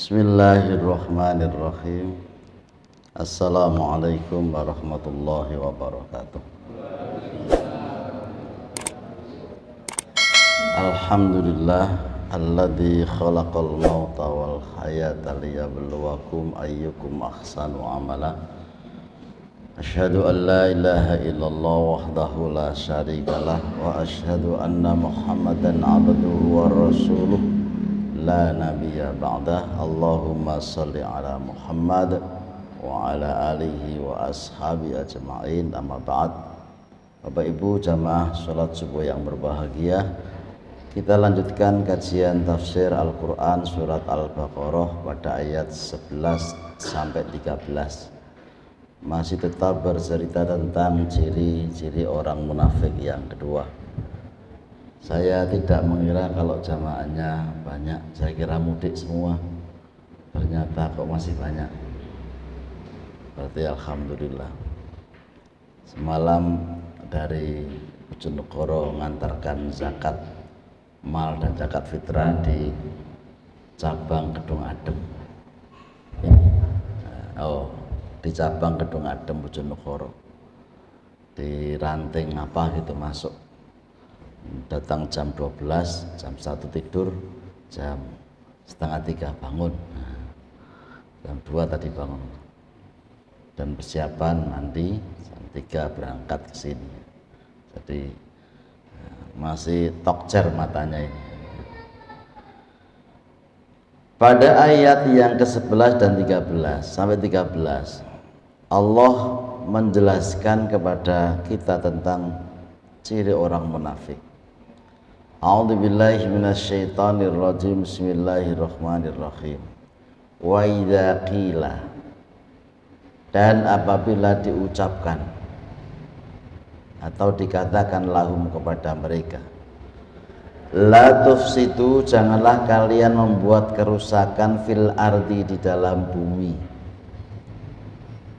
Bismillahirrahmanirrahim. Assalamualaikum warahmatullahi wabarakatuh. Alhamdulillah alladzi khalaqal mauta wal hayata liyabluwakum ayyukum ahsanu amala. Asyhadu an la ilaha illallah wahdahu la syarikalah wa asyhadu anna Muhammadan abduhu wa rasuluh la nabiyya ba'dah. Allahumma salli ala Muhammad wa ala alihi wa ashabi ajma'in, amma ba'd. Bapak Ibu jamaah salat subuh yang berbahagia, kita lanjutkan kajian tafsir Al-Quran surat Al-Baqarah pada ayat 11 sampai 13. Masih tetap bercerita tentang ciri-ciri orang munafik yang kedua. Saya tidak mengira kalau jamaahnya banyak, saya kira mudik semua, ternyata kok masih banyak. Berarti alhamdulillah. Semalam dari Bojonegoro mengantarkan zakat mal dan zakat fitrah di cabang Kedung Adem. Di cabang Kedung Adem Bojonegoro. Di ranting apa gitu masuk. Datang jam 12, jam 1 tidur, jam setengah 3 bangun, jam 2 tadi bangun, dan persiapan mandi, jam 3 berangkat ke sini. Jadi masih tokcer matanya ini. Pada ayat yang ke-11 dan 13 sampai 13, Allah menjelaskan kepada kita tentang ciri orang munafik. A'udzubillahi minasyaitonirrajim. Bismillahirrahmanirrahim. Wa idza qila, dan apabila diucapkan atau dikatakan lahum kepada mereka, la tufsidu, janganlah kalian membuat kerusakan fil ardi, di dalam bumi.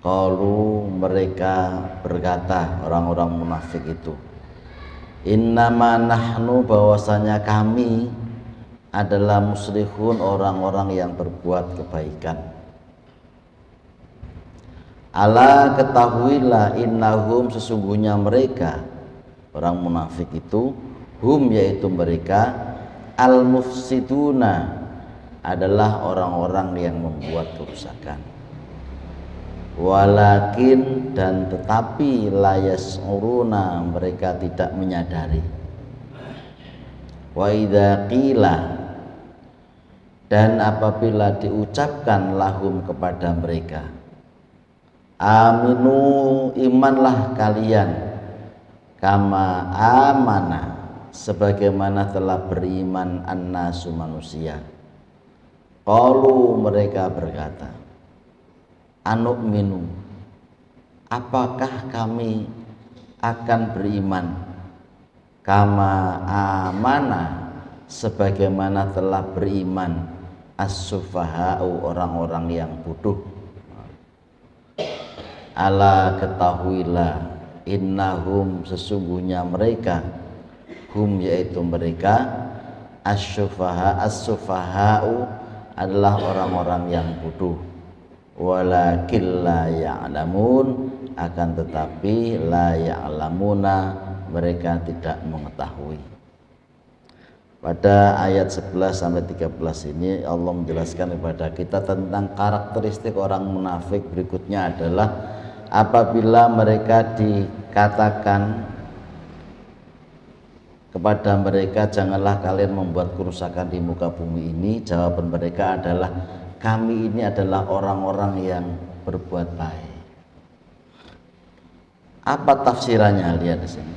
Qalu, mereka berkata, orang-orang munafik itu, innama nahnu, bahwasanya kami adalah muslihun, orang-orang yang berbuat kebaikan. Ala, ketahuilah, innahum, sesungguhnya mereka orang munafik itu, hum, yaitu mereka, al mufsiduna, adalah orang-orang yang membuat kerusakan. Walakin, dan tetapi, la yas'uruna, mereka tidak menyadari. Wa idza qila, dan apabila diucapkan lahum kepada mereka, aminu, imanlah kalian, kama amana, sebagaimana telah beriman annasu, manusia. Qalu, mereka berkata, anu'minu, apakah kami akan beriman, kama amana, sebagaimana telah beriman as-sufaha'u, orang-orang yang bodoh. Ala, ketahuilah, innahum, sesungguhnya mereka, hum, yaitu mereka, as-sufaha'u, adalah orang-orang yang bodoh. Walakin la ya'lamun, akan tetapi la ya'lamuna, mereka tidak mengetahui. Pada ayat 11 sampai 13 ini Allah menjelaskan kepada kita tentang karakteristik orang munafik. Berikutnya adalah apabila mereka dikatakan kepada mereka, janganlah kalian membuat kerusakan di muka bumi ini, jawaban mereka adalah, kami ini adalah orang-orang yang berbuat baik. Apa tafsirannya? Lihat di sini.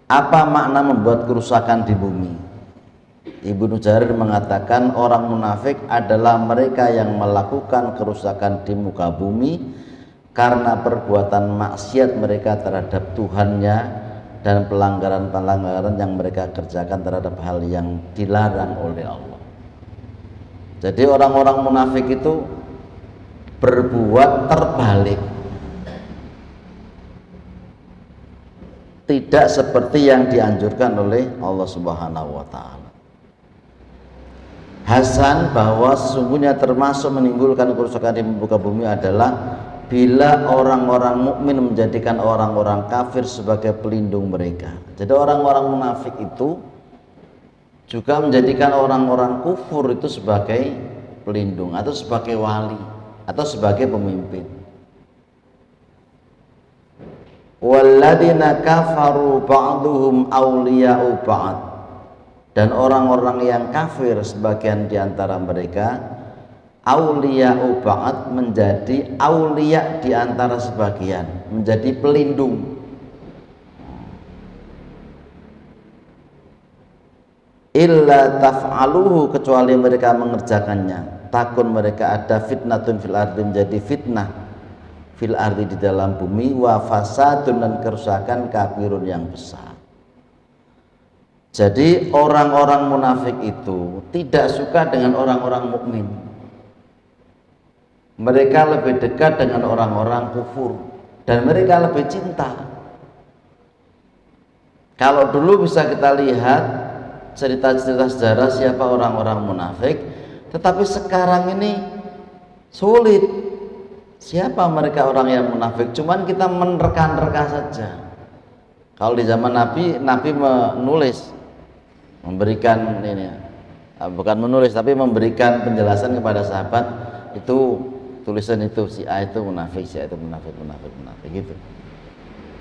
Apa makna membuat kerusakan di bumi? Ibnu Jarir mengatakan orang munafik adalah mereka yang melakukan kerusakan di muka bumi karena perbuatan maksiat mereka terhadap Tuhannya dan pelanggaran-pelanggaran yang mereka kerjakan terhadap hal yang dilarang oleh Allah. Jadi orang-orang munafik itu berbuat terbalik. tidak seperti yang dianjurkan oleh Allah Subhanahu wa taala. Hasan bahwa sesungguhnya termasuk menimbulkan kerusakan di muka bumi adalah bila orang-orang mukmin menjadikan orang-orang kafir sebagai pelindung mereka. Jadi orang-orang munafik itu juga menjadikan orang-orang kufur itu sebagai pelindung atau sebagai wali atau sebagai pemimpin. Walladzina kafaru ba'duhum awliya'u ba'd, dan orang-orang yang kafir sebagian di antara mereka awliya'u ba'd, menjadi aulia di antara sebagian, menjadi pelindung. Illa taf'aluhu, kecuali mereka mengerjakannya, takun mereka ada fitnatun fil ardi, menjadi fitnah fil ardi di dalam bumi, wa fasadun, dan kerusakan kabirun yang besar. Jadi orang-orang munafik itu tidak suka dengan orang-orang mukmin. Mereka lebih dekat dengan orang-orang kufur dan mereka lebih cinta. Kalau dulu bisa kita lihat cerita-cerita sejarah siapa orang-orang munafik, tetapi sekarang ini sulit. Siapa mereka orang yang munafik? Cuman kita menerka-nerka saja. Kalau di zaman Nabi, Nabi menulis, memberikan ini, bukan menulis tapi memberikan penjelasan kepada sahabat, itu tulisan itu si A itu munafik, si A itu munafik gitu.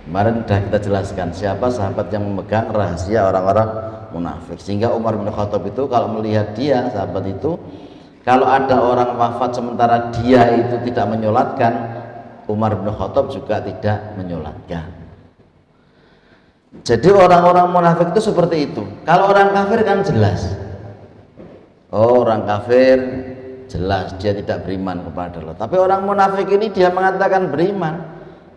Kemarin sudah kita jelaskan siapa sahabat yang memegang rahasia orang-orang munafik, sehingga Umar bin Khattab itu kalau melihat dia sahabat itu, kalau ada orang wafat sementara dia itu tidak menyolatkan, Umar bin Khattab juga tidak menyolatkan. Jadi orang-orang munafik itu seperti itu. Kalau orang kafir kan jelas, oh orang kafir jelas dia tidak beriman kepada Allah. Tapi orang munafik ini dia mengatakan beriman,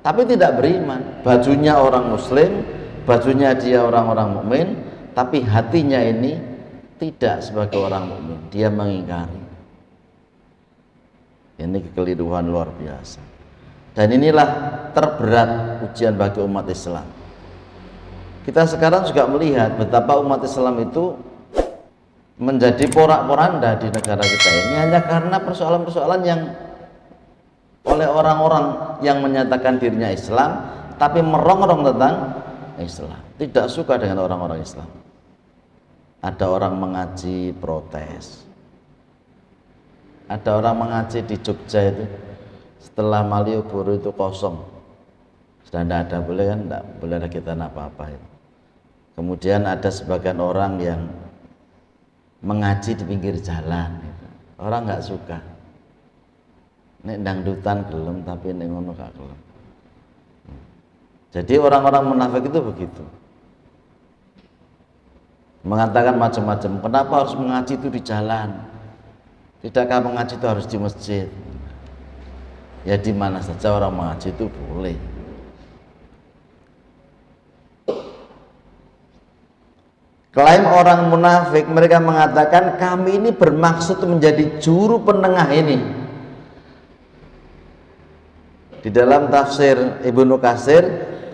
tapi tidak beriman. Bajunya orang muslim, bajunya dia orang-orang mukmin, tapi hatinya ini tidak sebagai orang mukmin. Dia mengingkari. Ini kekeliruan luar biasa. Dan inilah terberat ujian bagi umat Islam. Kita sekarang juga melihat betapa umat Islam itu menjadi porak-poranda di negara kita ini hanya karena persoalan-persoalan yang oleh orang-orang yang menyatakan dirinya Islam tapi merongrong tentang Islam, tidak suka dengan orang-orang Islam. Ada orang mengaji protes, ada orang mengaji di Jogja itu setelah Malioboro itu kosong, sudah tidak ada, boleh kan, tidak boleh ada kita apa-apa itu. Kemudian ada sebagian orang yang mengaji di pinggir jalan gitu. Orang nggak suka, nek dangdutan gelem tapi nek ngono gak gelem. Jadi orang-orang munafik itu begitu, mengatakan macam-macam. Kenapa harus mengaji itu di jalan? Tidakkah mengaji itu harus di masjid? Ya di mana saja orang mengaji itu boleh. Klaim orang munafik, mereka mengatakan kami ini bermaksud menjadi juru penengah ini. Di dalam tafsir Ibnu Katsir,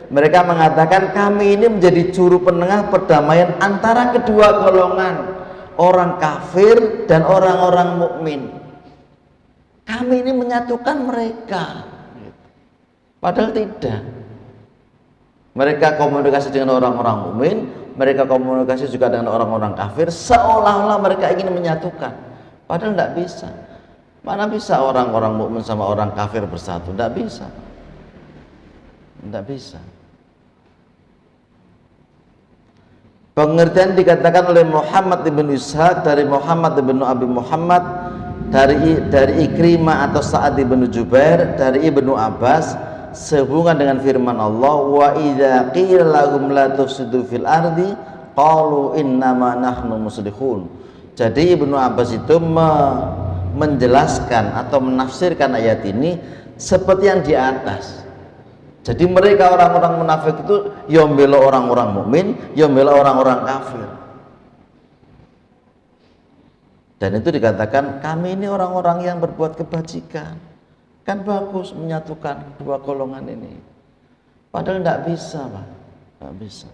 mereka mengatakan kami ini menjadi juru penengah perdamaian antara kedua golongan, orang kafir dan orang-orang mukmin. Kami ini menyatukan mereka, padahal tidak. Mereka komunikasi dengan orang-orang mukmin, mereka komunikasi juga dengan orang-orang kafir, seolah-olah mereka ingin menyatukan, padahal tidak bisa. Mana bisa orang-orang mukmin sama orang kafir bersatu? Tidak bisa, tidak bisa. Pengertian dikatakan oleh Muhammad ibn Ishaq dari Muhammad ibn Abi Muhammad, dari Ikrimah atau Sa'ad ibn Jubair, dari Ibnu Abbas, sehubungan dengan firman Allah, wa idza qila lahum la tufsidu fil ardi qalu innama nahnu muslihun. Jadi Ibnu Abbas itu menjelaskan atau menafsirkan ayat ini seperti yang di atas. Jadi mereka orang-orang munafik itu ya membela orang-orang mukmin, ya membela orang-orang kafir. Dan itu dikatakan kami ini orang-orang yang berbuat kebajikan. Kan bagus menyatukan dua golongan ini. Padahal tidak bisa, Pak. nggak bisa.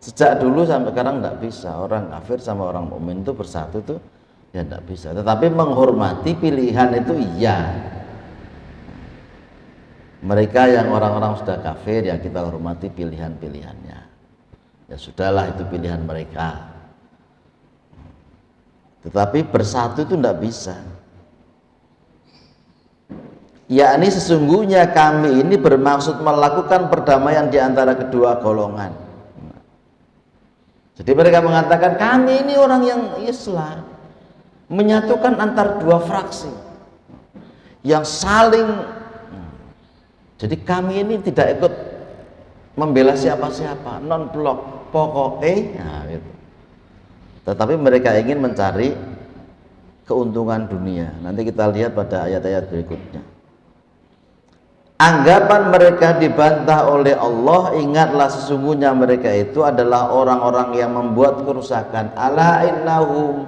Sejak dulu sampai sekarang nggak bisa orang kafir sama orang mukmin itu bersatu tuh ya nggak bisa. Tetapi menghormati pilihan itu iya. Mereka yang orang-orang sudah kafir ya kita hormati pilihan-pilihannya. Ya sudahlah itu pilihan mereka. Tetapi bersatu itu nggak bisa. Yakni sesungguhnya kami ini bermaksud melakukan perdamaian di antara kedua golongan. Jadi mereka mengatakan kami ini orang yang Islam, menyatukan antar dua fraksi yang saling. Jadi kami ini tidak ikut membela siapa-siapa, non blok, pokoknya. Nah, gitu. Tetapi mereka ingin mencari keuntungan dunia. Nanti kita lihat pada ayat-ayat berikutnya. Anggapan mereka dibantah oleh Allah, ingatlah sesungguhnya mereka itu adalah orang-orang yang membuat kerusakan. Ala innahum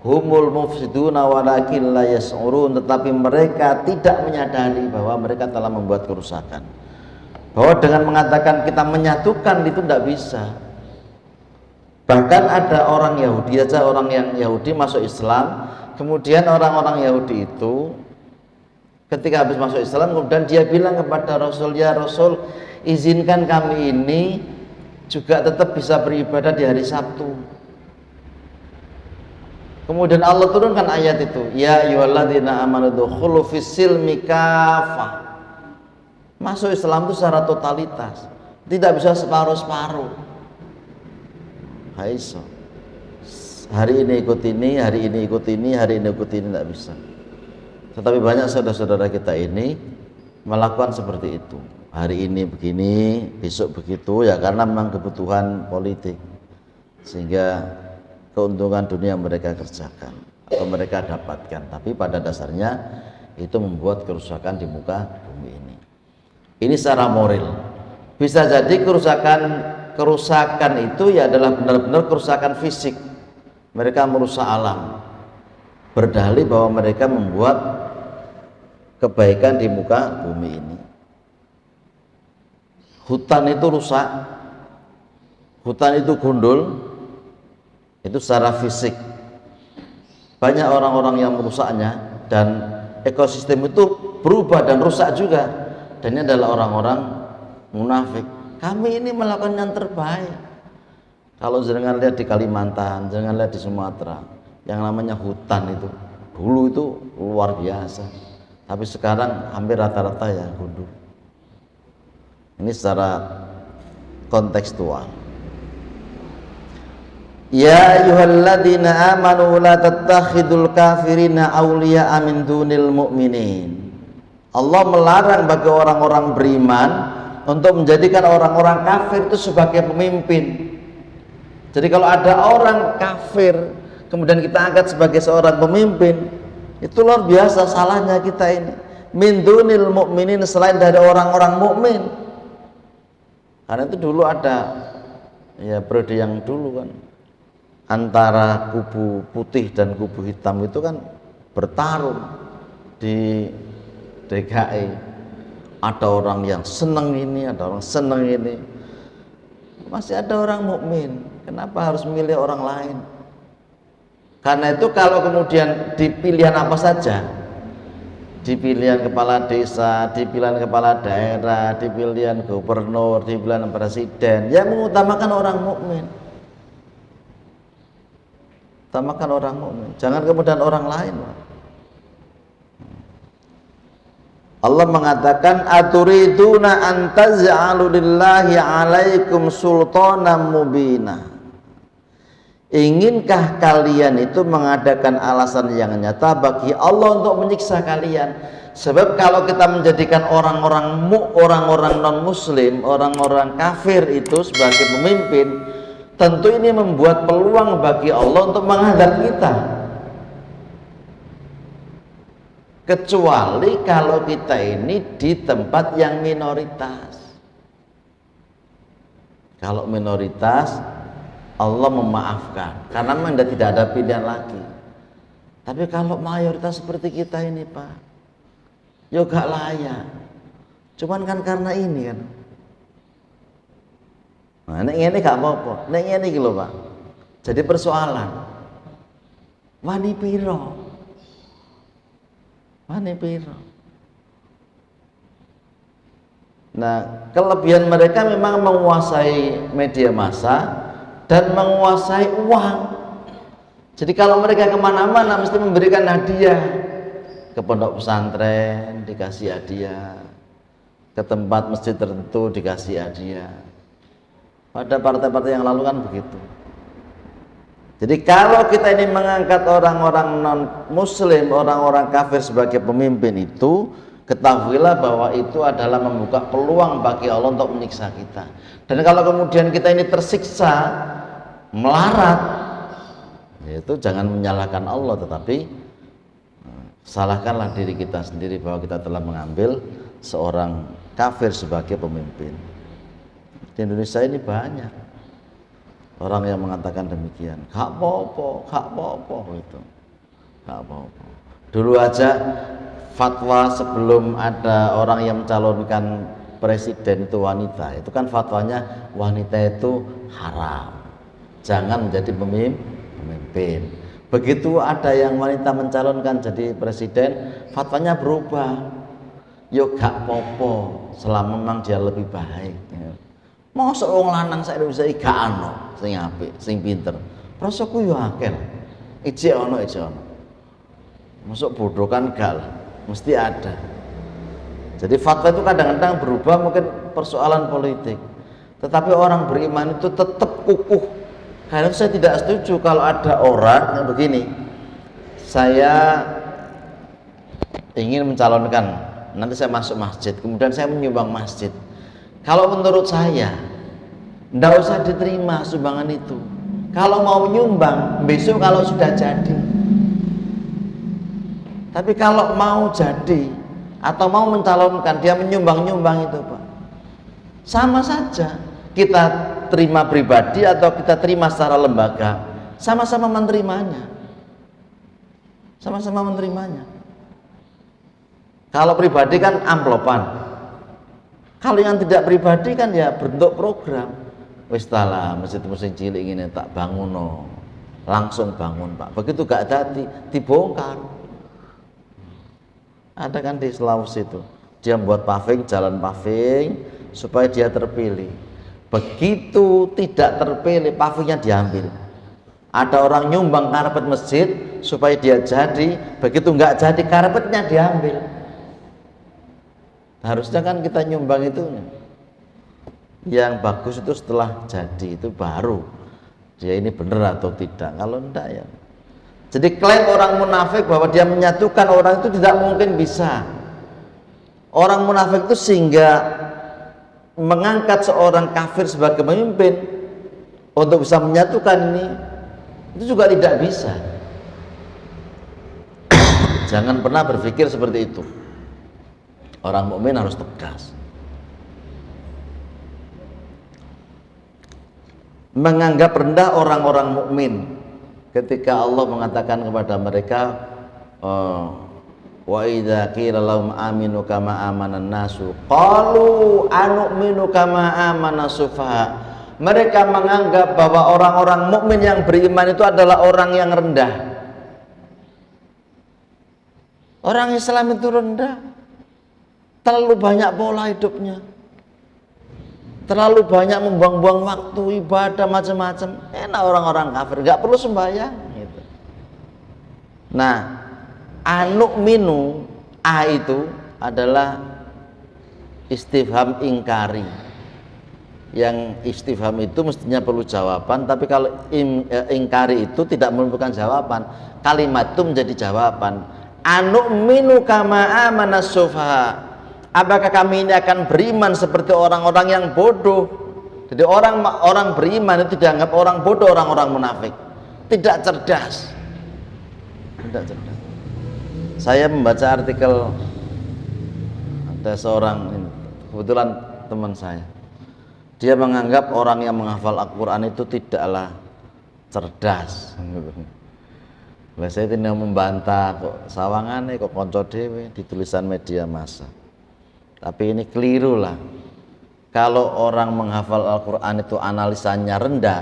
humul mufsiduna walakin la yas'urun. Tetapi mereka tidak menyadari bahwa mereka telah membuat kerusakan. Bahwa dengan mengatakan kita menyatukan itu tidak bisa. Bahkan ada orang Yahudi aja, orang yang Yahudi masuk Islam, kemudian orang-orang Yahudi itu ketika habis masuk Islam, kemudian dia bilang kepada Rasul, ya Rasul, izinkan kami ini juga tetap bisa beribadah di hari Sabtu. Kemudian Allah turunkan ayat itu, ya ayyuhalladzina amanu dukhulu fis-silmi kafah. Masuk Islam itu secara totalitas, tidak bisa separuh-separuh. Haiso. Hari ini ikut ini, hari ini ikut ini, hari ini ikut ini, tidak bisa. Tetapi banyak saudara-saudara kita ini melakukan seperti itu. Hari ini begini, besok begitu, ya karena memang kebutuhan politik, sehingga keuntungan dunia mereka kerjakan atau mereka dapatkan. Tapi pada dasarnya itu membuat kerusakan di muka bumi ini. Ini secara moral. Bisa jadi kerusakan itu ya adalah benar-benar kerusakan fisik. Mereka merusak alam, berdalih bahwa mereka membuat kebaikan di muka bumi ini. Hutan itu rusak, hutan itu gundul, itu secara fisik. Banyak orang-orang yang merusaknya dan ekosistem itu berubah dan rusak juga. Dan ini adalah orang-orang munafik. Kami ini melakukan yang terbaik. Kalau jangan lihat di Kalimantan, jangan lihat di Sumatera, yang namanya hutan itu dulu itu luar biasa. Tapi sekarang hampir rata-rata ya gundul. Ini secara kontekstual. Ya ayyuhalladzina amanu la tattakhidul kafirina awliya'a min dunil mu'minin. Allah melarang bagi orang-orang beriman untuk menjadikan orang-orang kafir itu sebagai pemimpin. Jadi kalau ada orang kafir kemudian kita angkat sebagai seorang pemimpin, itu luar biasa salahnya kita ini. Min dunil mu'minin, selain dari orang-orang mukmin. Karena itu dulu ada ya periode yang dulu kan, antara kubu putih dan kubu hitam itu kan bertarung di DKI. Ada orang yang senang ini, ada orang senang ini. Masih ada orang mukmin. Kenapa harus memilih orang lain? Karena itu kalau kemudian di pilihan apa saja, di pilihan kepala desa, di pilihan kepala daerah, di pilihan gubernur, di pilihan presiden, yang mengutamakan orang mukmin. Utamakan orang mukmin, jangan kemudian orang lain. Allah mengatakan aturiduna an taz'alu lillahi 'alaikum sultanan mubina. Inginkah kalian itu mengadakan alasan yang nyata bagi Allah untuk menyiksa kalian? Sebab kalau kita menjadikan orang-orang non muslim, orang-orang kafir itu sebagai pemimpin, tentu ini membuat peluang bagi Allah untuk menghadap kita. Kecuali kalau kita ini di tempat yang minoritas. Kalau minoritas Allah memaafkan karena memang tidak ada pilihan lagi. Tapi kalau mayoritas seperti kita ini Pak, ya gak layak. Cuman kan karena ini kan, Nah, nek ngene gak apa-apa. Nek ngene iki lho, Pak. Jadi persoalan. Wani piro? Wani piro? Nah, kelebihan mereka memang menguasai media massa dan menguasai uang. Jadi kalau mereka kemana-mana mesti memberikan hadiah. Ke pondok pesantren dikasih hadiah, ke tempat masjid tertentu dikasih hadiah. Pada partai-partai yang lalu kan begitu. Jadi kalau kita ini mengangkat orang-orang non-muslim, orang-orang kafir sebagai pemimpin itu, ketahuilah bahwa itu adalah membuka peluang bagi Allah untuk menyiksa kita. Dan kalau kemudian kita ini tersiksa, melarat, itu jangan menyalahkan Allah, tetapi salahkanlah diri kita sendiri bahwa kita telah mengambil seorang kafir sebagai pemimpin. Di Indonesia ini banyak orang yang mengatakan demikian. Gak apa-apa gitu. Gak apa-apa. Dulu aja fatwa sebelum ada orang yang mencalonkan presiden itu wanita, itu kan fatwanya wanita itu haram, jangan menjadi pemimpin. Begitu ada yang wanita mencalonkan jadi presiden, fatwanya berubah. Yo gak popo, selama memang dia lebih baik. Mosok wong lanang sak Indonesia iki gak ono sing apik, sing pinter. Rasaku yo akeh. Ijek ono. Mosok bodoh kan gak lah, mesti ada. Jadi fatwa itu kadang-kadang berubah, mungkin persoalan politik. Tetapi orang beriman itu tetap kukuh. Karena saya tidak setuju kalau ada orang yang begini, saya ingin mencalonkan, nanti saya masuk masjid, kemudian saya menyumbang masjid. Kalau menurut saya, tidak usah diterima sumbangan itu. Kalau mau menyumbang, besok kalau sudah jadi. Tapi kalau mau jadi atau mau mencalonkan, dia menyumbang itu, Pak, sama saja. Kita terima pribadi atau kita terima secara lembaga, sama-sama menerimanya. Sama-sama menerimanya. Kalau pribadi kan amplopan. Kalau yang tidak pribadi kan ya bentuk program. Wis talah masjid-masjid cilik ini tak bangun, langsung bangun, Pak. Begitu gak dadi dibongkar. Ada kan di Sulawesi itu, dia buat paving, jalan paving supaya dia terpilih. Begitu tidak terpilih, pavingnya diambil. Ada orang nyumbang karpet masjid supaya dia jadi, begitu nggak jadi karpetnya diambil. Harusnya kan kita nyumbang itu yang bagus itu setelah jadi, itu baru dia ini benar atau tidak. Kalau enggak ya. Jadi klaim orang munafik bahwa dia menyatukan orang itu tidak mungkin bisa. Orang munafik itu sehingga mengangkat seorang kafir sebagai pemimpin untuk bisa menyatukan ini, itu juga tidak bisa. Jangan pernah berpikir seperti itu. Orang mukmin harus tegas. Menganggap rendah orang-orang mukmin ketika Allah mengatakan kepada mereka, wa idza qila lahum aminu kama amanan nasu qalu anu'minu kama amana sufaha. Mereka menganggap bahwa orang-orang mukmin yang beriman itu adalah orang yang rendah. Orang Islam itu rendah, terlalu banyak pola hidupnya, terlalu banyak membuang-buang waktu ibadah macam-macam. Enak orang-orang kafir, nggak perlu sembahyang gitu. Nah, anu'minu, a itu adalah istifham ingkari. Yang istifham itu mestinya perlu jawaban, tapi kalau ingkari itu tidak memerlukan jawaban. Kalimat itu menjadi jawaban. Anu'minu kama amana sufaha. Apakah kami ini akan beriman seperti orang-orang yang bodoh? Jadi orang beriman itu dianggap orang bodoh, orang-orang munafik, tidak cerdas. Tidak cerdas. Saya membaca artikel, ada seorang, kebetulan teman saya, dia menganggap orang yang menghafal Al-Quran itu tidaklah cerdas. Saya tidak membantah kok sawangane kok konco dewe di tulisan media massa. Tapi ini keliru lah. Kalau orang menghafal Al-Quran itu analisanya rendah,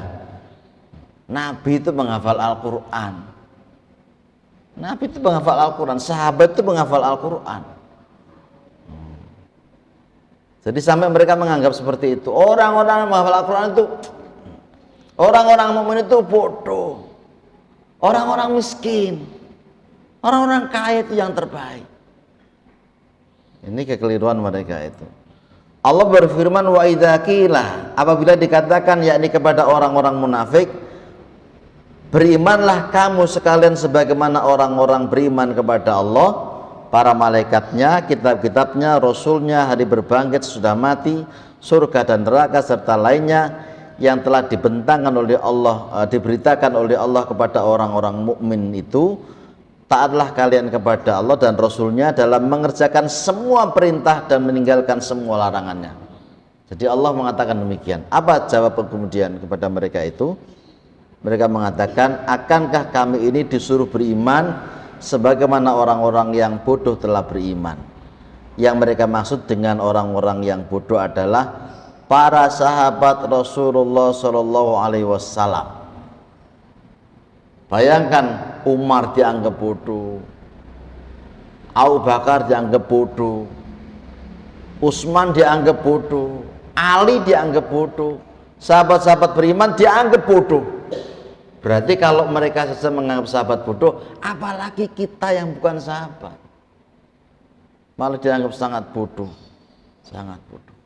Nabi itu menghafal Al-Quran. Nabi itu menghafal Al-Quran, sahabat itu menghafal Al-Quran. Jadi sampai mereka menganggap seperti itu. Orang-orang yang menghafal Al-Quran itu, orang-orang mukmin itu bodoh. Orang-orang miskin, orang-orang kaya itu yang terbaik. Ini kekeliruan mereka itu. Allah berfirman, wa idza qila, apabila dikatakan yakni kepada orang-orang munafik, berimanlah kamu sekalian sebagaimana orang-orang beriman kepada Allah, para malaikatnya, kitab-kitabnya, rasulnya, hari berbangkit, sudah mati, surga dan neraka serta lainnya yang telah dibentangkan oleh Allah, diberitakan oleh Allah kepada orang-orang mukmin itu. Taatlah kalian kepada Allah dan Rasulnya dalam mengerjakan semua perintah dan meninggalkan semua larangannya. Jadi Allah mengatakan demikian. Apa jawab kemudian kepada mereka itu? Mereka mengatakan, akankah kami ini disuruh beriman sebagaimana orang-orang yang bodoh telah beriman? Yang mereka maksud dengan orang-orang yang bodoh adalah para sahabat Rasulullah Shallallahu Alaihi Wasallam. Bayangkan, Umar dianggap bodoh, Abu Bakar dianggap bodoh, Utsman dianggap bodoh, Ali dianggap bodoh, sahabat-sahabat beriman dianggap bodoh. Berarti kalau mereka saja menganggap sahabat bodoh, apalagi kita yang bukan sahabat, malah dianggap sangat bodoh, sangat bodoh.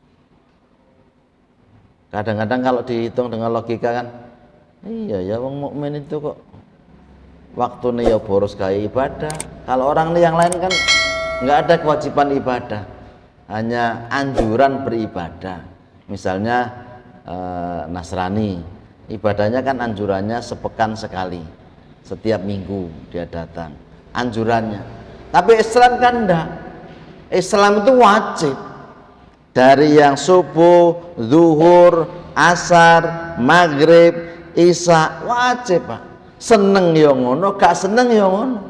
Kadang-kadang kalau dihitung dengan logika kan, iya ya, wong mukmin itu kok waktu nih ya boros kayak ibadah. Kalau orang nih yang lain kan nggak ada kewajiban ibadah, hanya anjuran beribadah. Misalnya Nasrani, ibadahnya kan anjurannya sepekan sekali, setiap minggu dia datang, anjurannya. Tapi Islam kan enggak. Islam itu wajib, dari yang subuh, zuhur, asar, maghrib, isya, wajib Pak. Seneng ya ngono, gak seneng ya ngono.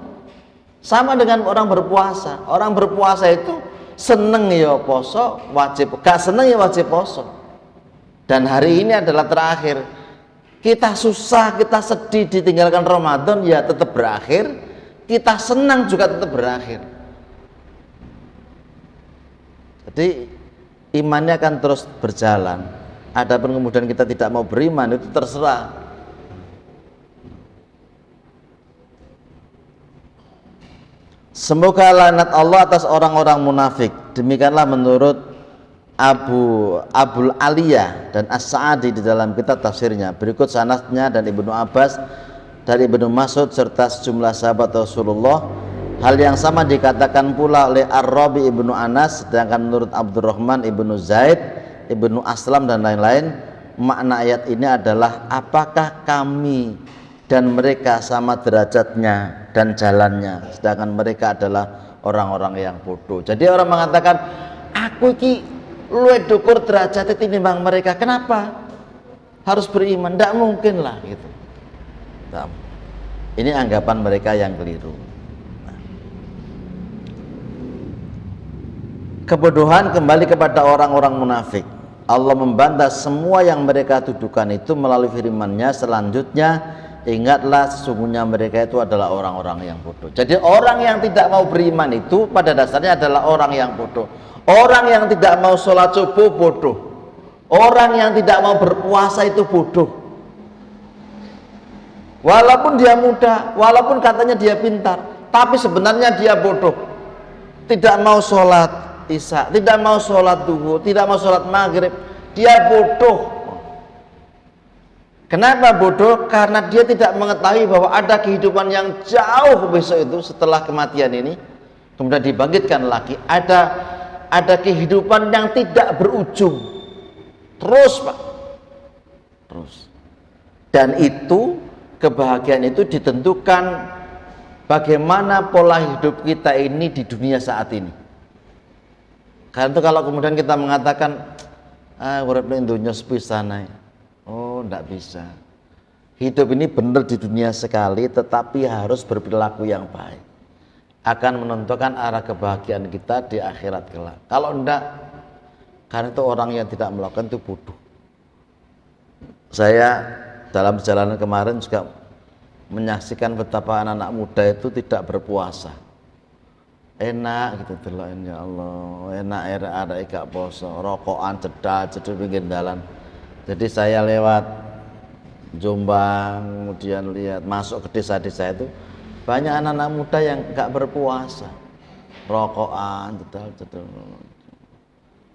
Sama dengan orang berpuasa. Orang berpuasa itu seneng ya poso, wajib. Gak seneng ya wajib poso. Dan hari ini adalah terakhir. Kita susah, kita sedih ditinggalkan Ramadan, ya tetap berakhir. Kita senang juga tetap berakhir. Jadi imannya akan terus berjalan. Adapun kemudian kita tidak mau beriman, itu terserah. Semoga laknat Allah atas orang-orang munafik. Demikianlah menurut Abul Aliyah dan As-Sa'adi di dalam kitab tafsirnya. Berikut sanadnya dan Ibnu Abbas dari Ibnu Mas'ud serta sejumlah sahabat Rasulullah. Hal yang sama dikatakan pula oleh Ar-Rabi Ibnu Anas. Sedangkan menurut Abdurrahman Ibnu Zaid, Ibnu Aslam dan lain-lain, makna ayat ini adalah apakah kami dan mereka sama derajatnya dan jalannya, sedangkan mereka adalah orang-orang yang bodoh. Jadi orang mengatakan, aku iki luwih dukur derajatnya tinimbang mereka. Kenapa harus beriman? Tidak mungkin lah gitu. Ini anggapan mereka yang keliru. Kebodohan kembali kepada orang-orang munafik. Allah membantah semua yang mereka tuduhkan itu melalui firman-Nya selanjutnya. Ingatlah sesungguhnya mereka itu adalah orang-orang yang bodoh. Jadi orang yang tidak mau beriman itu pada dasarnya adalah orang yang bodoh. Orang yang tidak mau sholat subuh bodoh. Orang yang tidak mau berpuasa itu bodoh. Walaupun dia muda, walaupun katanya dia pintar, tapi sebenarnya dia bodoh. Tidak mau sholat isya, tidak mau sholat duhur, tidak mau sholat maghrib, dia bodoh. Kenapa bodoh? Karena dia tidak mengetahui bahwa ada kehidupan yang jauh besok itu setelah kematian ini, kemudian dibangkitkan lagi. Ada kehidupan yang tidak berujung, terus Pak, terus. Dan itu kebahagiaan itu ditentukan bagaimana pola hidup kita ini di dunia saat ini. Karena itu kalau kemudian kita mengatakan urip ning donya sepisan ae. Oh, tidak bisa. Hidup ini benar di dunia sekali, tetapi harus berperilaku yang baik. Akan menentukan arah kebahagiaan kita di akhirat kelak. Kalau tidak, Karena itu orang yang tidak melakukan itu bodoh. Saya dalam perjalanan kemarin juga menyaksikan betapa anak-anak muda itu tidak berpuasa. Enak gitu delok, ya Allah, enak ada gak poso, rokokan cedal pinggir dalan. Jadi saya lewat Jombang, kemudian lihat masuk ke desa-desa itu banyak anak-anak muda yang gak berpuasa, rokokan cedal.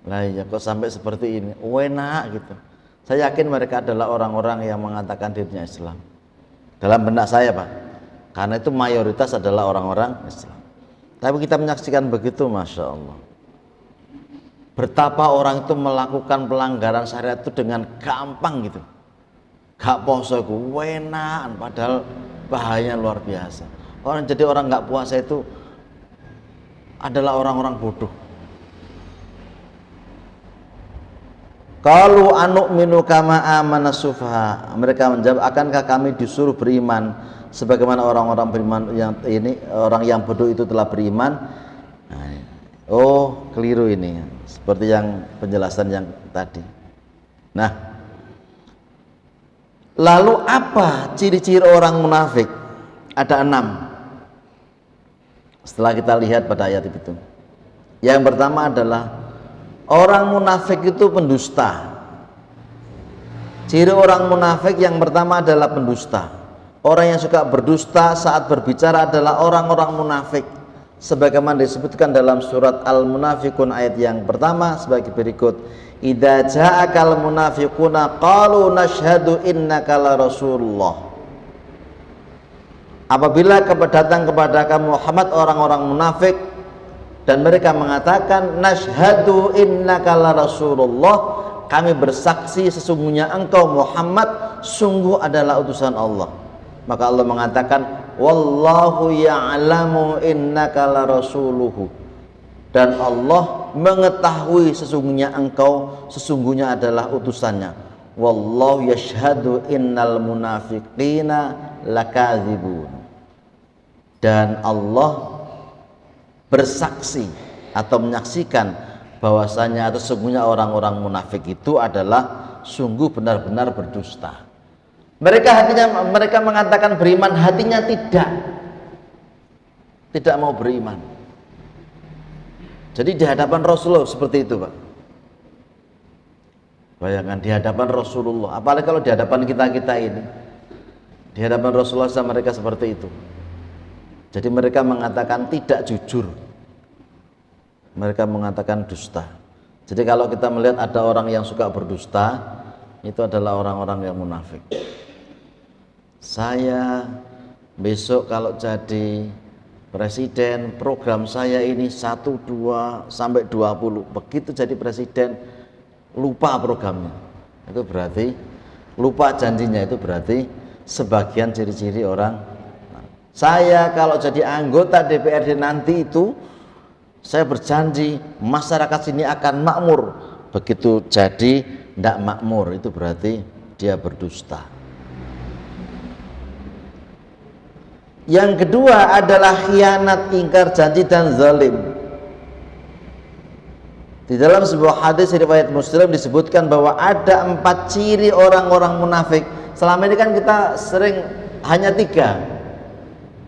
Lah ya kok sampai seperti ini, enak gitu. Saya yakin mereka adalah orang-orang yang mengatakan dirinya Islam. Dalam benak saya Pak, karena itu mayoritas adalah orang-orang Islam. Tapi kita menyaksikan begitu, Masya Allah, betapa orang itu melakukan pelanggaran syariat itu dengan gampang gitu. Gak poso itu enak, padahal bahayanya luar biasa. Jadi orang gak puasa itu adalah orang-orang bodoh. Qalu anu'minu kama amana sufaha. Mereka menjawab, akankah kami disuruh beriman sebagaimana orang-orang beriman yang ini, orang yang bodoh itu telah beriman? Oh, keliru ini. Seperti yang penjelasan yang tadi. Nah, lalu apa ciri-ciri orang munafik? Ada 6. Setelah kita lihat pada ayat itu. Yang pertama adalah orang munafik itu pendusta. Ciri orang munafik yang pertama adalah pendusta. Orang yang suka berdusta saat berbicara adalah orang-orang munafik. Sebagaimana disebutkan dalam surat Al-Munafiqun ayat yang pertama sebagai berikut. Idza ja'akal munafiquna qalu nashhadu innaka la rasulullah. Apabila datang kepada kamu Muhammad orang-orang munafik dan mereka mengatakan nashhadu innaka la rasulullah, kami bersaksi sesungguhnya engkau Muhammad sungguh adalah utusan Allah. Maka Allah mengatakan wallahu ya'lamu innaka la rasuluhu, dan Allah mengetahui sesungguhnya engkau sesungguhnya adalah utusannya. Wallahu yashhadu innal munafiqina lakadzibun, dan Allah bersaksi atau menyaksikan bahwasanya atau sesungguhnya orang-orang munafik itu adalah sungguh benar-benar berdusta. Mereka mengatakan beriman, hatinya tidak mau beriman. Jadi di hadapan Rasulullah seperti itu Pak. Bayangkan di hadapan Rasulullah, apalagi kalau di hadapan kita ini, di hadapan Rasulullah mereka seperti itu. Jadi mereka mengatakan tidak jujur, mereka mengatakan dusta. Jadi kalau kita melihat ada orang yang suka berdusta, itu adalah orang-orang yang munafik. Saya besok kalau jadi presiden, program saya ini 1, 2 sampai 20. Begitu jadi presiden lupa programnya, itu berarti lupa janjinya, itu berarti sebagian ciri-ciri orang. Saya kalau jadi anggota DPRD nanti itu saya berjanji masyarakat sini akan makmur. Begitu jadi tidak makmur, itu berarti dia berdusta. Yang kedua adalah khianat, ingkar janji dan zalim. Di dalam sebuah hadis riwayat Muslim disebutkan bahwa ada 4 ciri orang-orang munafik. Selama ini kan kita sering hanya 3.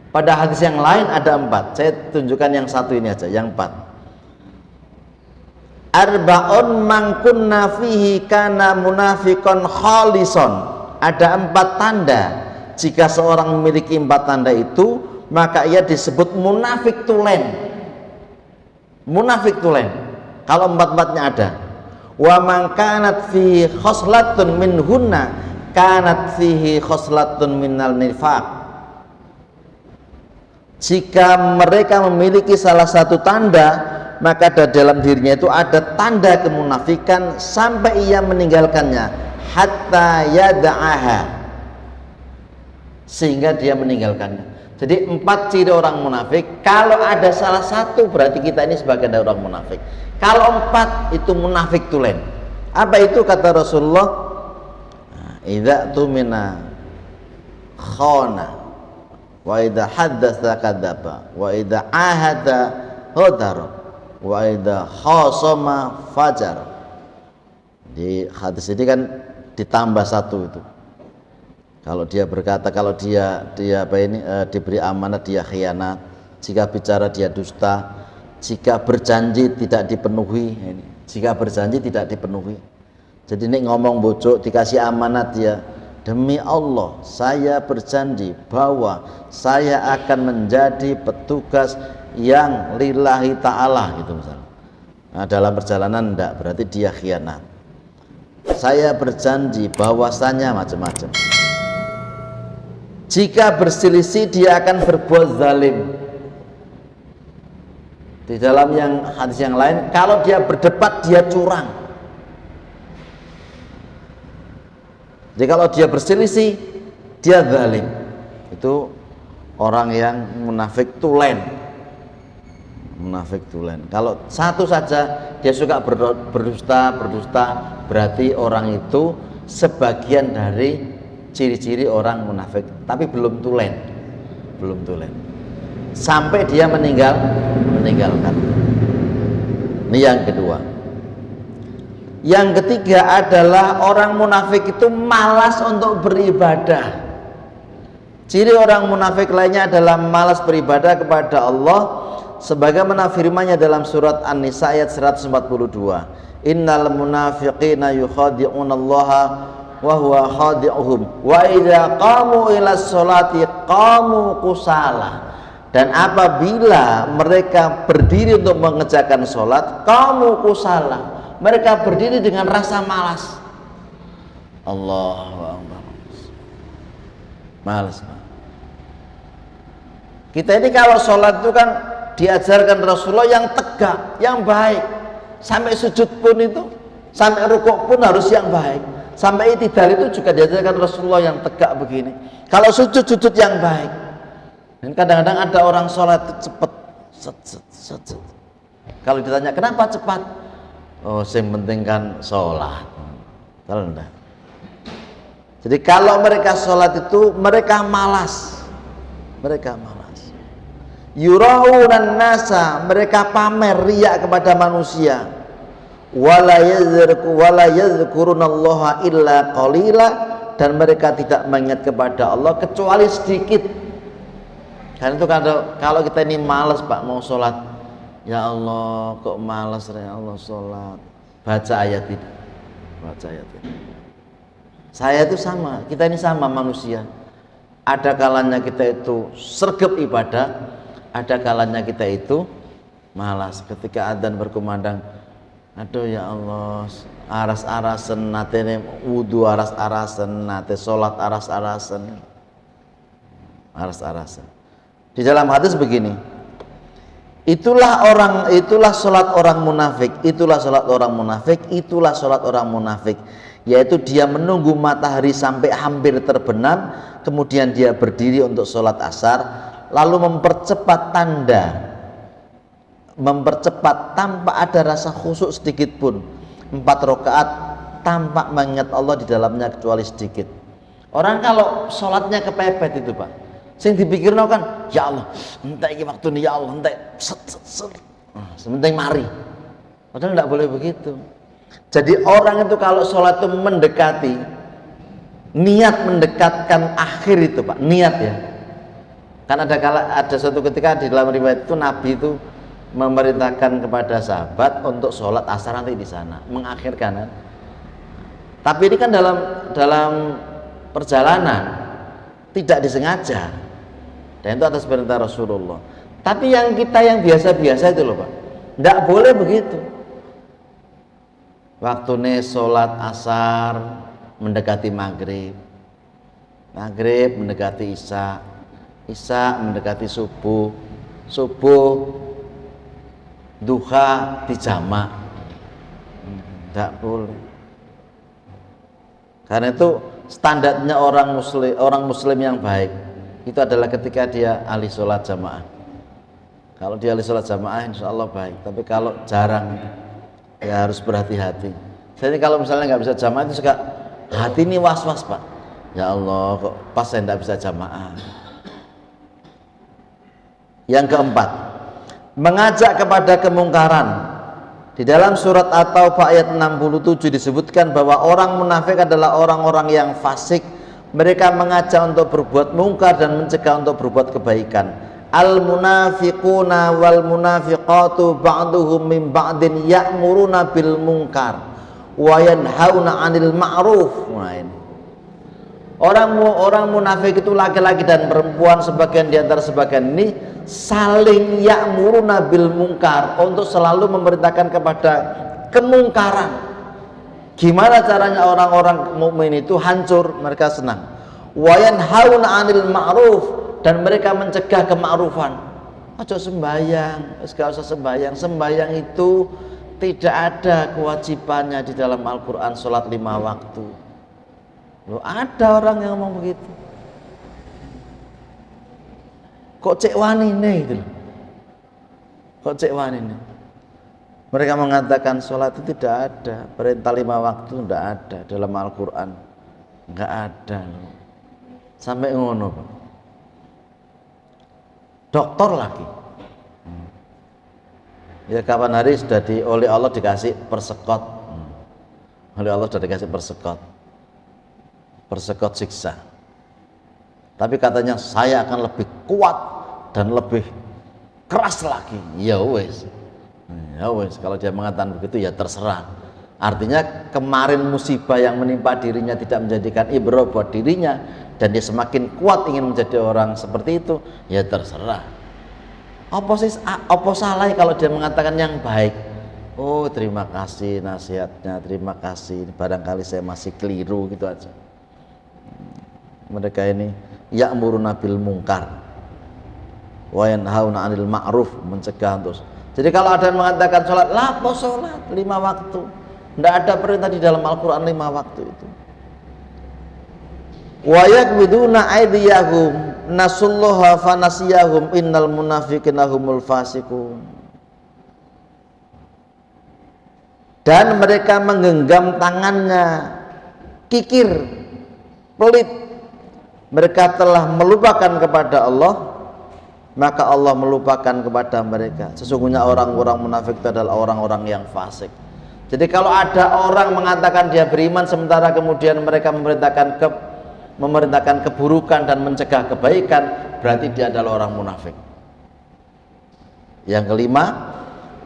Pada hadis yang lain ada 4. Saya tunjukkan yang satu ini aja, yang 4. Arba'un man kunna fihi kana munafiqan khalison. Ada 4 tanda. Jika seorang memiliki 4 tanda itu, maka ia disebut munafik tulen. Munafik tulen. Kalau 4-4-nya ada. Wa man kanat fihi khoslatun minhunna kanat fihi khoslatun minal nifaq. Jika mereka memiliki salah satu tanda, maka dalam dirinya itu ada tanda kemunafikan sampai ia meninggalkannya, hatta yada'aha, sehingga dia meninggalkannya. Jadi 4 ciri orang munafik. Kalau ada salah satu berarti kita ini sebagian dari orang munafik. Kalau 4 itu munafik tulen. Apa itu kata Rasulullah? Idza tumina khana, wa idza haddatsa kadzaba, wa idza ahada ghadara, wa idza khasama fajar. Di hadis ini kan ditambah satu itu. Kalau dia berkata, kalau dia diberi amanat dia khianat, jika bicara dia dusta, jika berjanji tidak dipenuhi, jika berjanji tidak dipenuhi. Jadi ini ngomong bocok dikasih amanat dia, demi Allah saya berjanji bahwa saya akan menjadi petugas yang lillahi ta'ala gitu misalnya. Nah, dalam perjalanan enggak, berarti dia khianat. Saya berjanji bahwasanya macam-macam. Jika berselisih dia akan berbuat zalim. Di dalam yang hadis yang lain, kalau dia berdebat dia curang. Jadi kalau dia berselisih dia zalim. Itu orang yang munafik tulen. Munafik tulen. Kalau satu saja dia suka berdusta, berarti orang itu sebagian dari ciri-ciri orang munafik, tapi belum tulen, sampai dia meninggalkan. Ini yang kedua. Yang ketiga adalah orang munafik itu malas untuk beribadah. Ciri orang munafik lainnya adalah malas beribadah kepada Allah, sebagaimana firman-Nya dalam surat An-Nisa ayat 142. Innal munafiqina yukhadi'unallaha wa huwa khadi'uhum wa idza qamu ila sholati qamu kusala. Dan apabila mereka berdiri untuk mengerjakan sholat, qamu kusala, mereka berdiri dengan rasa malas. Allahu Akbar. Malas. Kita ini kalau sholat itu kan diajarkan Rasulullah yang tegak, yang baik. Sampai sujud pun itu, sampai rukuk pun harus yang baik. Sampai itidal itu juga diajarkan Rasulullah yang tegak begini. Kalau sujud yang baik. Dan kadang-kadang ada orang sholat itu cepat, set. Kalau ditanya kenapa cepat, oh yang penting kan sholat. Kalau enggak. Jadi kalau mereka sholat itu mereka malas. Yuraunan nasa, mereka pamer riya kepada manusia. Wala yadhkurunallaha illa qalila, dan mereka tidak mengingat kepada Allah kecuali sedikit. Karena itu kalau kita ini malas Pak mau sholat, ya Allah kok malas ya Allah sholat, baca ayat itu. Saya itu sama, kita ini sama manusia. Ada kalanya kita itu sregep ibadah, ada kalanya kita itu malas. Ketika adzan berkumandang, aduh ya Allah, aras-arasen nate wudu, aras-arasen nate salat, aras-arasen. Di dalam hadis begini, itulah salat orang munafik, yaitu dia menunggu matahari sampai hampir terbenam, kemudian dia berdiri untuk salat asar, lalu mempercepat tanpa ada rasa khusyuk sedikit pun, 4 rakaat tanpa mengingat Allah di dalamnya kecuali sedikit. Orang kalau sholatnya kepepet itu Pak, sing dipikirno kan, ya Allah entek iki waktune, ya Allah entek sementing mari. Padahal tidak boleh begitu. Jadi orang itu kalau sholat itu mendekati, niat mendekatkan akhir itu Pak, niat ya. Kan ada suatu ketika di dalam riwayat itu Nabi itu memerintahkan kepada sahabat untuk sholat asar nanti di sana, mengakhirkan kan. Tapi ini kan dalam perjalanan, tidak disengaja, dan itu atas perintah Rasulullah. Tapi yang kita yang biasa-biasa itu loh Pak, tidak boleh begitu. Waktunya sholat asar mendekati maghrib mendekati isya mendekati subuh duha dijamak, tidak boleh. Karena itu standarnya orang muslim yang baik itu adalah ketika dia ahli sholat jamaah. Kalau dia ahli sholat jamaah insya Allah baik, tapi kalau jarang ya harus berhati-hati. Jadi kalau misalnya nggak bisa jamaah itu suka hati ini was-was Pak, ya Allah kok pas saya nggak bisa jamaah. Yang keempat, mengajak kepada kemungkaran. Di dalam surat At-Taubah ayat 67 disebutkan bahwa orang munafik adalah orang-orang yang fasik. Mereka mengajak untuk berbuat mungkar dan mencegah untuk berbuat kebaikan. Al-munafiquna wal munafiqatu ba'duhum min ba'din ya'muruna bil munkar wa yanhauna 'anil ma'ruf. Nah, ini. Orang munafik itu laki-laki dan perempuan, sebagian di antara sebagian ini saling ya'muruna bil munkar, untuk selalu memerintahkan kepada kemungkaran. Gimana caranya orang-orang mukmin itu hancur? Mereka senang. Wa yanhauna 'anil ma'ruf, dan mereka mencegah kema'rufan. Aja sembahyang, gak usah sembahyang. Sembahyang itu tidak ada kewajibannya di dalam Al-Quran, sholat 5 waktu. Loh, ada orang yang ngomong begitu. Kok cek wani nih gitu loh. Kok cek wani nih. Mereka mengatakan sholat itu tidak ada, perintah 5 waktu tidak ada dalam Al-Quran, nggak ada loh. Sampai ngono Pak. Doktor lagi. Ya kapan hari sudah oleh Allah dikasih persekot. Oleh Allah sudah dikasih persekot siksa. Tapi katanya saya akan lebih kuat dan lebih keras lagi. Ya wes, kalau dia mengatakan begitu ya terserah. Artinya kemarin musibah yang menimpa dirinya tidak menjadikan ibrah buat dirinya, dan dia semakin kuat ingin menjadi orang seperti itu, ya terserah. Apa salah kalau dia mengatakan yang baik? Oh terima kasih nasihatnya, terima kasih, barangkali saya masih keliru, gitu aja. Mereka ini ya'muruna bil munkar wa yanhauna 'anil ma'ruf, mencegah terus. Jadi kalau ada yang mengatakan sholat, lapo sholat 5 waktu, tidak ada perintah di dalam Al-Quran 5 waktu itu. Wa yakbiduna aydiyahum nasullaha fanasiyahum innal munafiqina humul fasiqun. Dan mereka menggenggam tangannya, kikir, pelit. Mereka telah melupakan kepada Allah, maka Allah melupakan kepada mereka. Sesungguhnya orang-orang munafik itu adalah orang-orang yang fasik. Jadi kalau ada orang mengatakan dia beriman, sementara kemudian mereka memerintahkan keburukan dan mencegah kebaikan, berarti dia adalah orang munafik. Yang kelima,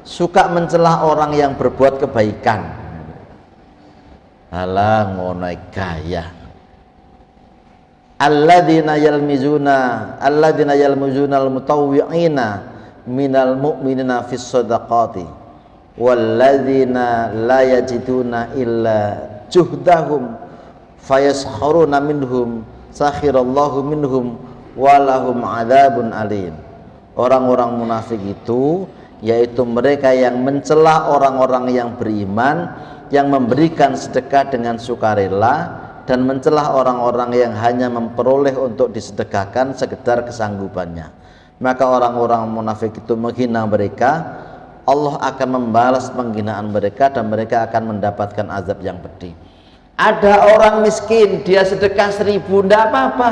suka mencela orang yang berbuat kebaikan. Alah ngono gaya. Alladzina yalmizuna al-mutawwi'ina minal mu'minina fis shadaqati walladzina la yajiduna illa juhdahum fayaskharuna minhum sakhirallahu minhum walahum adzabun alim. Orang-orang munafik itu yaitu mereka yang mencela orang-orang yang beriman, yang memberikan sedekah dengan sukarela, dan mencela orang-orang yang hanya memperoleh untuk disedekahkan sekedar kesanggupannya. Maka orang-orang munafik itu menghina mereka, Allah akan membalas penghinaan mereka dan mereka akan mendapatkan azab yang pedih. Ada orang miskin, dia sedekah 1000, tidak apa-apa.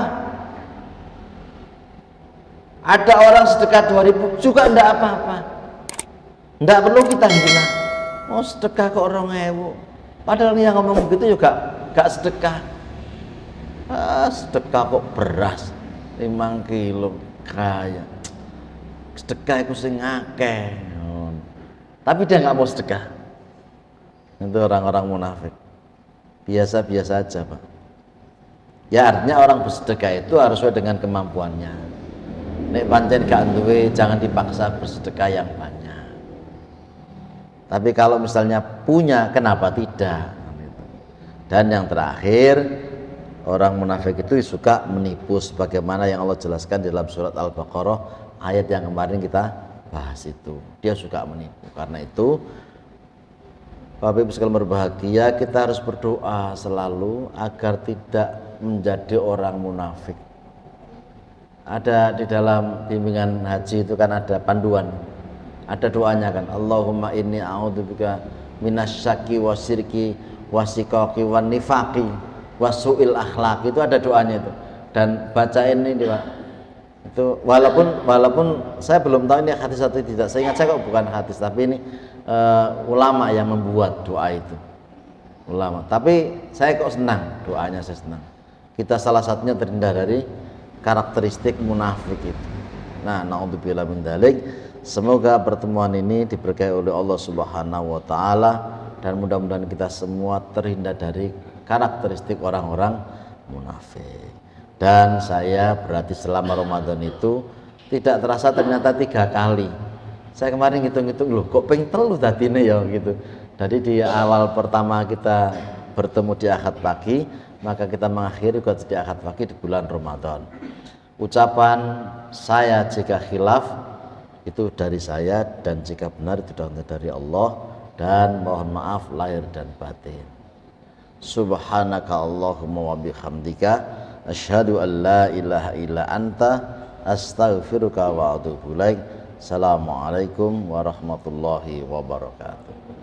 Ada orang sedekah 2000 juga tidak apa-apa. Tidak perlu kita hina. Oh sedekah ke orang 1000. Padahal yang ngomong begitu juga gak sedekah. Sedekah kok beras 5 kilo kaya. Sedekah itu sing akeh. Tapi dia nggak mau sedekah. Itu orang-orang munafik. Biasa-biasa aja Pak. Ya artinya orang bersedekah itu harus sesuai dengan kemampuannya. Nek pancen gak duwe jangan dipaksa bersedekah yang banyak. Tapi kalau misalnya punya, kenapa tidak? Dan yang terakhir, orang munafik itu suka menipu, sebagaimana yang Allah jelaskan di dalam surat Al-Baqarah ayat yang kemarin kita bahas itu. Dia suka menipu. Karena itu Bapak Ibu sekalian berbahagia, kita harus berdoa selalu agar tidak menjadi orang munafik. Ada di dalam bimbingan haji itu kan ada panduan, ada doanya kan, Allahumma inni a'udzubika minasyaki wasyirki wasikaki wan nifaqi wasu'il akhlaq. Itu ada doanya itu, dan bacain ini Pak. Itu walaupun saya belum tahu ini hadis atau tidak, saya ingat saya kok bukan hadis, tapi ini ulama yang membuat doa itu, ulama. Tapi saya kok senang doanya, saya senang. Kita salah satunya terhindar dari karakteristik munafik itu. Nah, naudzubillah min dzalik. Semoga pertemuan ini diberkahi oleh Allah Subhanahu wa taala dan mudah-mudahan kita semua terhindar dari karakteristik orang-orang munafik. Dan saya berarti selama Ramadan itu tidak terasa ternyata 3 kali. Saya kemarin ngitung-ngitung, loh kok ping telu dadine ya gitu. Jadi di awal pertama kita bertemu di Ahad pagi, maka kita mengakhiri juga di Ahad pagi di bulan Ramadan. Ucapan saya jika khilaf itu dari saya, dan jika benar itu dari Allah, dan mohon maaf lahir dan batin. Subhanaka Allahumma wa bihamdika asyhadu an la ilaha illa anta astaghfiruka wa atubu ilaik. Assalamualaikum warahmatullahi wabarakatuh.